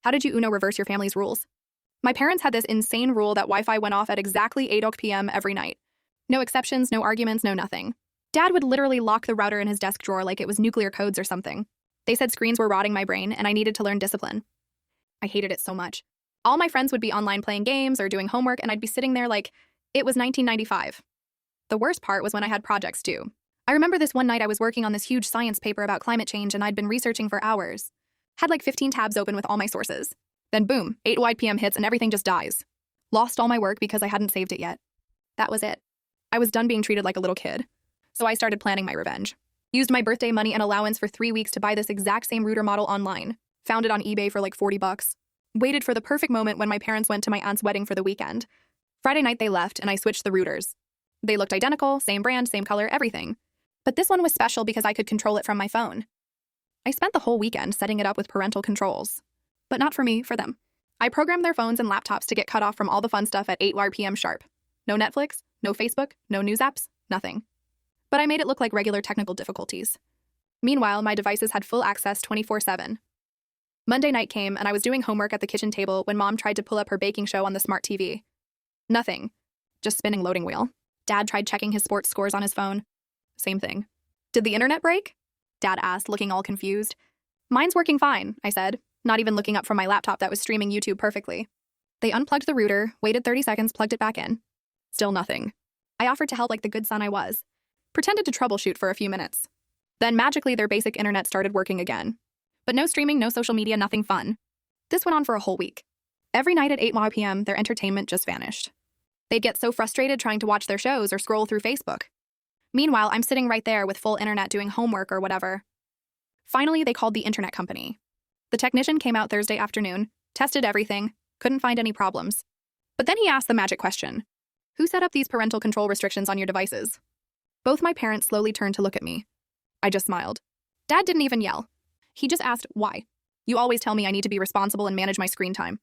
How did you Uno reverse your family's rules? My parents had this insane rule that Wi-Fi went off at exactly 8 p.m. every night. No exceptions, no arguments, no nothing. Dad would literally lock the router in his desk drawer like it was nuclear codes or something. They said screens were rotting my brain and I needed to learn discipline. I hated it so much. All my friends would be online playing games or doing homework and I'd be sitting there like it was 1995. The worst part was when I had projects due. I remember this one night I was working on this huge science paper about climate change and I'd been researching for hours. Had like 15 tabs open with all my sources. Then boom, 8 p.m. hits and everything just dies. Lost all my work because I hadn't saved it yet. That was it. I was done being treated like a little kid. So I started planning my revenge. Used my birthday money and allowance for 3 weeks to buy this exact same router model online. Found it on eBay for like $40. Waited for the perfect moment when my parents went to my aunt's wedding for the weekend. Friday night they left and I switched the routers. They looked identical, same brand, same color, everything. But this one was special because I could control it from my phone. I spent the whole weekend setting it up with parental controls. But not for me, for them. I programmed their phones and laptops to get cut off from all the fun stuff at 8 p.m. sharp. No Netflix, no Facebook, no news apps, nothing. But I made it look like regular technical difficulties. Meanwhile, my devices had full access 24/7. Monday night came and I was doing homework at the kitchen table when Mom tried to pull up her baking show on the smart TV. Nothing. Just spinning loading wheel. Dad tried checking his sports scores on his phone. Same thing. Did the internet break? Dad asked, looking all confused. Mine's working fine, I said, not even looking up from my laptop that was streaming YouTube perfectly. They unplugged the router, waited 30 seconds, plugged it back in. Still nothing. I offered to help like the good son I was. Pretended to troubleshoot for a few minutes. Then magically their basic internet started working again. But no streaming, no social media, nothing fun. This went on for a whole week. Every night at 8 p.m., their entertainment just vanished. They'd get so frustrated trying to watch their shows or scroll through Facebook. Meanwhile, I'm sitting right there with full internet doing homework or whatever. Finally, they called the internet company. The technician came out Thursday afternoon, tested everything, couldn't find any problems. But then he asked the magic question. Who set up these parental control restrictions on your devices? Both my parents slowly turned to look at me. I just smiled. Dad didn't even yell. He just asked, why? You always tell me I need to be responsible and manage my screen time.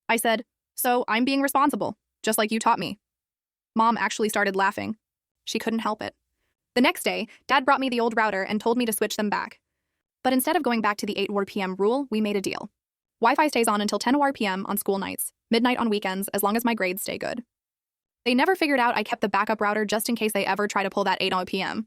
I said, so I'm being responsible, just like you taught me. Mom actually started laughing. She couldn't help it. The next day, Dad brought me the old router and told me to switch them back. But instead of going back to the 8 p.m. rule, we made a deal. Wi-Fi stays on until 10 p.m. on school nights, midnight on weekends, as long as my grades stay good. They never figured out I kept the backup router just in case they ever try to pull that 8 p.m.